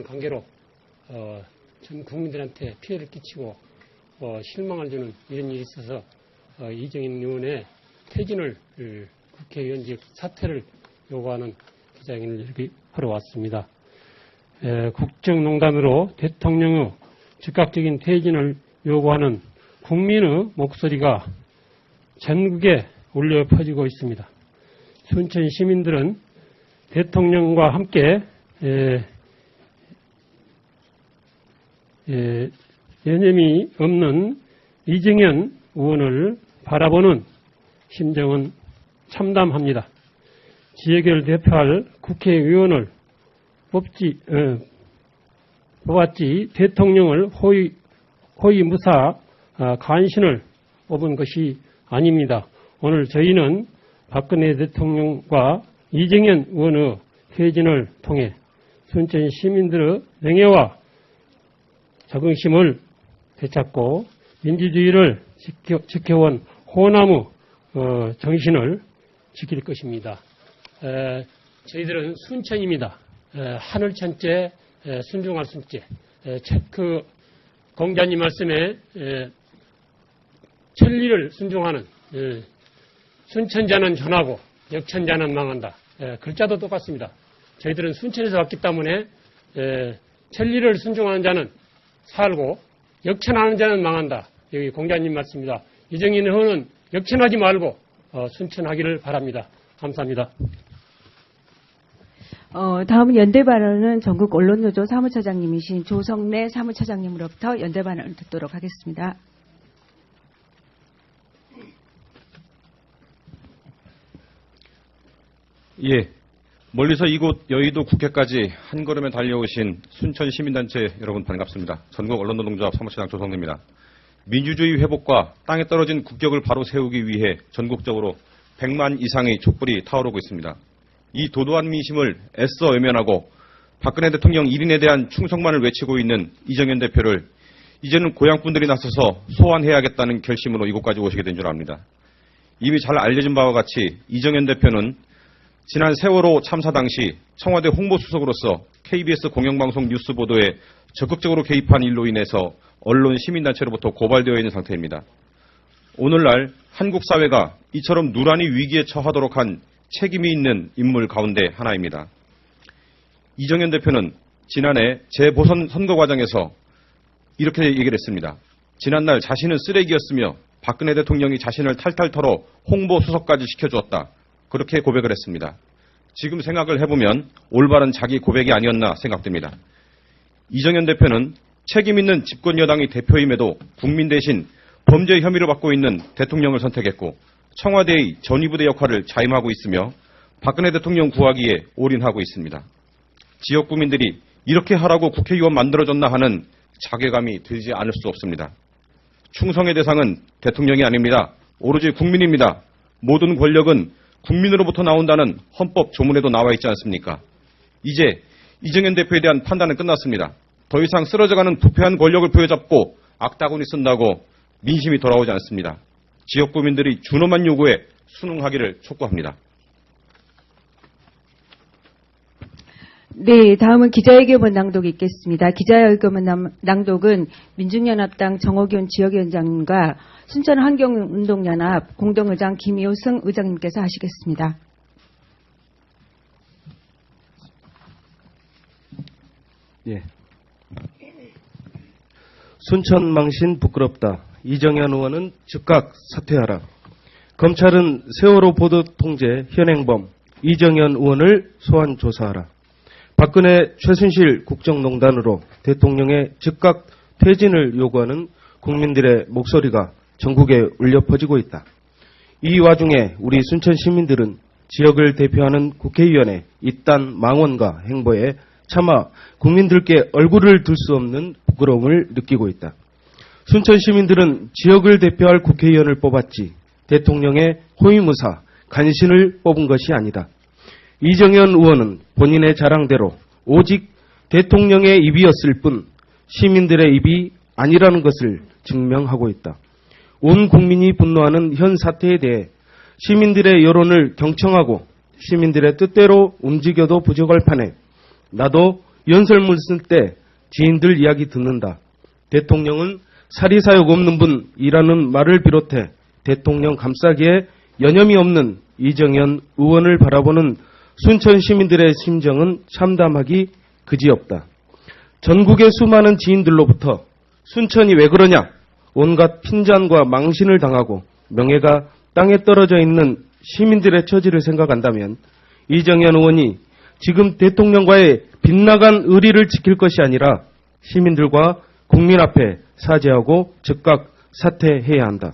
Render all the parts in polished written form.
관계로 전 국민들한테 피해를 끼치고 실망을 주는 이런 일이 있어서 이정현 의원의 퇴진을 국회의원직 사퇴를 요구하는 기자회견을 이렇게 하러 왔습니다. 국정농단으로 대통령의 즉각적인 퇴진을 요구하는 국민의 목소리가 전국에 울려 퍼지고 있습니다. 순천 시민들은 대통령과 함께 여념이 없는 이정현 의원을 바라보는 심정은 참담합니다. 지역을 대표할 국회의원을 뽑았지 대통령을 호위무사 간신을 뽑은 것이 아닙니다. 오늘 저희는 박근혜 대통령과 이정현 의원의 퇴진을 통해 순천 시민들의 명예와 자긍심을 되찾고 민주주의를 지켜온 호남의 정신을 지킬 것입니다. 저희들은 순천입니다. 하늘천재, 순중할 순재. 그 공자님 말씀에 천리를 순종하는 순천자는 전하고 역천자는 망한다. 글자도 똑같습니다. 저희들은 순천에서 왔기 때문에 천리를 순종하는 자는 살고 역천하는 자는 망한다. 여기 공자님 말씀입니다. 이정현 의원은 역천하지 말고 순천하기를 바랍니다. 감사합니다. 다음 연대 발언은 전국 언론노조 사무처장님이신 조성래 사무처장님으로부터 연대 발언을 듣도록 하겠습니다. 예, 멀리서 이곳 여의도 국회까지 한 걸음에 달려오신 순천 시민단체 여러분 반갑습니다. 전국 언론노동조합 사무처장 조성래입니다. 민주주의 회복과 땅에 떨어진 국격을 바로 세우기 위해 전국적으로 100만 이상의 촛불이 타오르고 있습니다. 이 도도한 민심을 애써 외면하고 박근혜 대통령 1인에 대한 충성만을 외치고 있는 이정현 대표를 이제는 고향분들이 나서서 소환해야겠다는 결심으로 이곳까지 오시게 된 줄 압니다. 이미 잘 알려진 바와 같이 이정현 대표는 지난 세월호 참사 당시 청와대 홍보수석으로서 KBS 공영방송 뉴스 보도에 적극적으로 개입한 일로 인해서 언론 시민단체로부터 고발되어 있는 상태입니다. 오늘날 한국 사회가 이처럼 누란이 위기에 처하도록 한 책임이 있는 인물 가운데 하나입니다. 이정현 대표는 지난해 재보선 선거 과정에서 이렇게 얘기를 했습니다. 지난날 자신은 쓰레기였으며 박근혜 대통령이 자신을 탈탈 털어 홍보수석까지 시켜주었다. 그렇게 고백을 했습니다. 지금 생각을 해보면 올바른 자기 고백이 아니었나 생각됩니다. 이정현 대표는 책임 있는 집권 여당의 대표임에도 국민 대신 범죄 혐의를 받고 있는 대통령을 선택했고 청와대의 전위부대 역할을 자임하고 있으며 박근혜 대통령 구하기에 올인하고 있습니다. 지역 구민들이 이렇게 하라고 국회의원 만들어줬나 하는 자괴감이 들지 않을 수 없습니다. 충성의 대상은 대통령이 아닙니다. 오로지 국민입니다. 모든 권력은 국민으로부터 나온다는 헌법 조문에도 나와 있지 않습니까? 이제 이정현 대표에 대한 판단은 끝났습니다. 더 이상 쓰러져가는 부패한 권력을 부여잡고 악다구니 쓴다고 민심이 돌아오지 않습니다. 지역 구민들이 준엄한 요구에 순응하기를 촉구합니다. 네, 다음은 기자회견문 낭독이 있겠습니다. 기자회견문 낭독은 민중연합당 정옥윤 지역위원장과 순천환경운동연합 공동의장 김효승 의장님께서 하시겠습니다. 예. 순천망신 부끄럽다. 이정현 의원은 즉각 사퇴하라. 검찰은 세월호 보도 통제 현행범 이정현 의원을 소환 조사하라. 박근혜 최순실 국정농단으로 대통령의 즉각 퇴진을 요구하는 국민들의 목소리가 전국에 울려 퍼지고 있다. 이 와중에 우리 순천 시민들은 지역을 대표하는 국회의원의 이딴 망언과 행보에 차마 국민들께 얼굴을 들 수 없는 부끄러움을 느끼고 있다. 순천 시민들은 지역을 대표할 국회의원을 뽑았지 대통령의 호위무사 간신을 뽑은 것이 아니다. 이정현 의원은 본인의 자랑대로 오직 대통령의 입이었을 뿐 시민들의 입이 아니라는 것을 증명하고 있다. 온 국민이 분노하는 현 사태에 대해 시민들의 여론을 경청하고 시민들의 뜻대로 움직여도 부족할 판에 나도 연설문 쓸 때 지인들 이야기 듣는다. 대통령은 사리사욕 없는 분이라는 말을 비롯해 대통령 감싸기에 여념이 없는 이정현 의원을 바라보는 순천 시민들의 심정은 참담하기 그지없다. 전국의 수많은 지인들로부터 순천이 왜 그러냐, 온갖 핀잔과 망신을 당하고 명예가 땅에 떨어져 있는 시민들의 처지를 생각한다면 이정현 의원이 지금 대통령과의 빗나간 의리를 지킬 것이 아니라 시민들과 국민 앞에 사죄하고 즉각 사퇴해야 한다.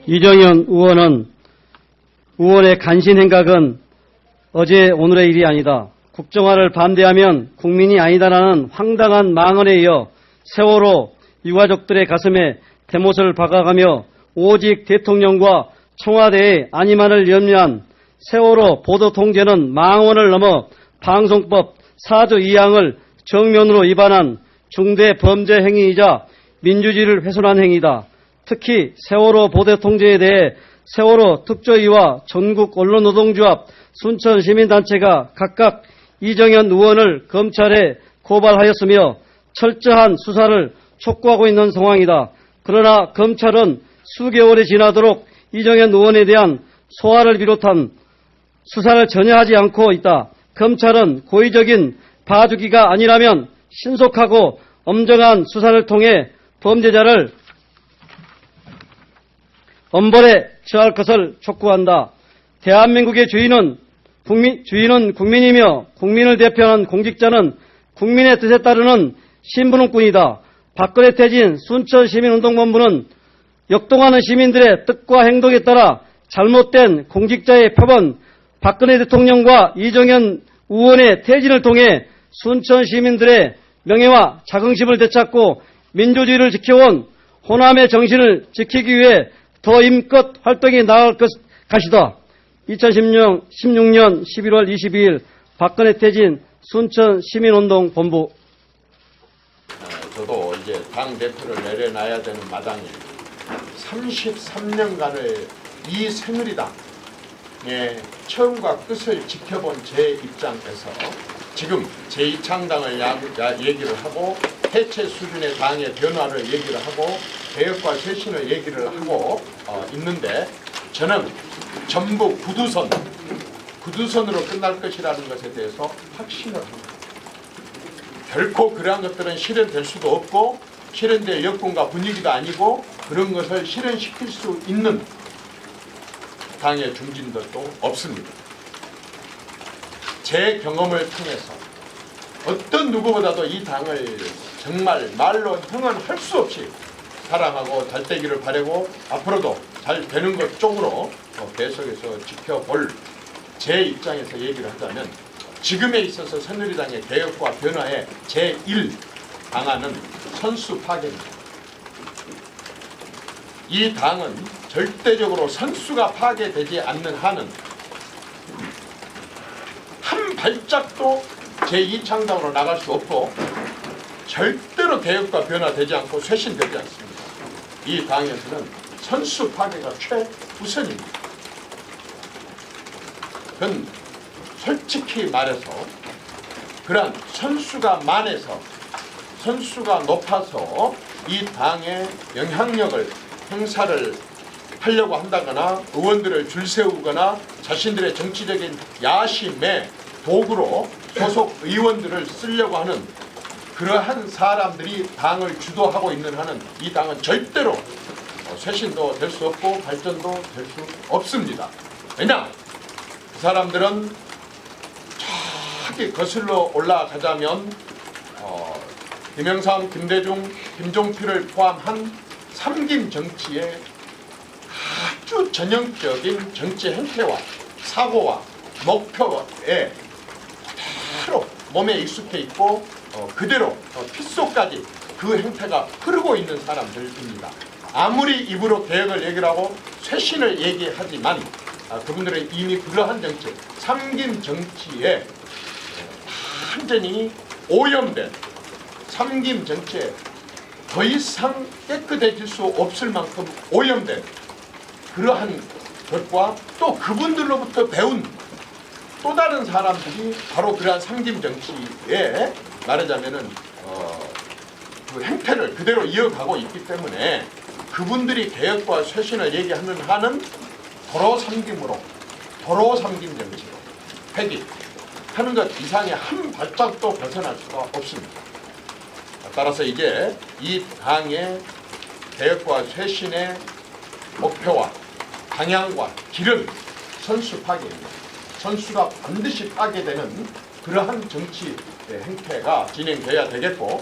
이정현 의원의 간신 행각은 어제 오늘의 일이 아니다. 국정화를 반대하면 국민이 아니다라는 황당한 망언에 이어 세월호 유가족들의 가슴에 대못을 박아가며 오직 대통령과 청와대의 안위만을 염려한 세월호 보도 통제는 망언을 넘어 방송법 4조 2항을 정면으로 위반한 중대 범죄 행위이자 민주주의를 훼손한 행위다. 특히 세월호 보도 통제에 대해 세월호 특조위와 전국 언론노동조합, 순천시민단체가 각각 이정현 의원을 검찰에 고발하였으며 철저한 수사를 촉구하고 있는 상황이다. 그러나 검찰은 수개월이 지나도록 이정현 의원에 대한 소환을 비롯한 수사를 전혀 하지 않고 있다. 검찰은 고의적인 봐주기가 아니라면 신속하고 엄정한 수사를 통해 범죄자를 엄벌에 처할 것을 촉구한다. 대한민국의 주인은 국민이며 국민을 대표하는 공직자는 국민의 뜻에 따르는 신분뿐이다. 박근혜 퇴진 순천시민운동본부는 역동하는 시민들의 뜻과 행동에 따라 잘못된 공직자의 표본, 박근혜 대통령과 이정현 의원의 퇴진을 통해 순천 시민들의 명예와 자긍심을 되찾고 민주주의를 지켜온 호남의 정신을 지키기 위해 더 힘껏 활동해 나갈 것이다. 2016년 11월 22일 박근혜 퇴진 순천 시민운동본부. 저도 이제 당대표를 내려놔야 되는 마당에 33년간을 이 새누리당의 처음과 끝을 지켜본 제 입장에서 지금 제2창당을 얘기를 하고 해체 수준의 당의 변화를 얘기를 하고 개혁과 쇄신을 얘기를 하고 있는데 저는 전부 구두선으로 끝날 것이라는 것에 대해서 확신을 합니다. 결코 그러한 것들은 실현될 수도 없고 실현될 여건과 분위기도 아니고 그런 것을 실현시킬 수 있는 당의 중진들도 없습니다. 제 경험을 통해서 어떤 누구보다도 이 당을 정말 말로 형언할 수 없이 사랑하고 잘 되기를 바라고 앞으로도 잘 되는 것 쪽으로 계속해서 지켜볼 제 입장에서 얘기를 하자면 지금에 있어서 새누리당의 개혁과 변화의 제1 방안은 선수 파괴입니다. 이 당은 절대적으로 선수가 파괴되지 않는 한은 한 발짝도 제2창당으로 나갈 수 없고 절대로 개혁과 변화되지 않고 쇄신되지 않습니다. 이 당에서는 선수 파괴가 최우선입니다. 그건 솔직히 말해서 그러한 선수가 만해서 선수가 높아서 이 당의 영향력을 행사를 하려고 한다거나 의원들을 줄 세우거나 자신들의 정치적인 야심의 도구로 소속 의원들을 쓰려고 하는 그러한 사람들이 당을 주도하고 있는 한은 이 당은 절대로 쇄신도 될 수 없고 발전도 될 수 없습니다. 왜냐? 그 사람들은 저기 거슬러 올라가자면 김영삼, 김대중, 김종필을 포함한 삼김 정치의 아주 전형적인 정치 행태와 사고와 목표에 그대로 몸에 익숙해 있고 그대로 핏속까지 그 행태가 흐르고 있는 사람들입니다. 아무리 입으로 개혁을 얘기를 하고 쇄신을 얘기하지만 그분들은 이미 그러한 정치, 삼김 정치에 완전히 오염된 삼김 정치에 더 이상 깨끗해질 수 없을 만큼 오염된 그러한 것과 또 그분들로부터 배운 또 다른 사람들이 바로 그러한 상김 정치에 말하자면은 그 행태를 그대로 이어가고 있기 때문에 그분들이 개혁과 쇄신을 얘기하는 한은 도로 삼김으로, 도로 삼김 정치로 폐기하는 것 이상의 한 발짝도 벗어날 수가 없습니다. 따라서 이제 이 당의 개혁과 쇄신의 목표와 방향과 길은 선수 파괴입니다. 선수가 반드시 파괴되는 그러한 정치 행태가 진행돼야 되겠고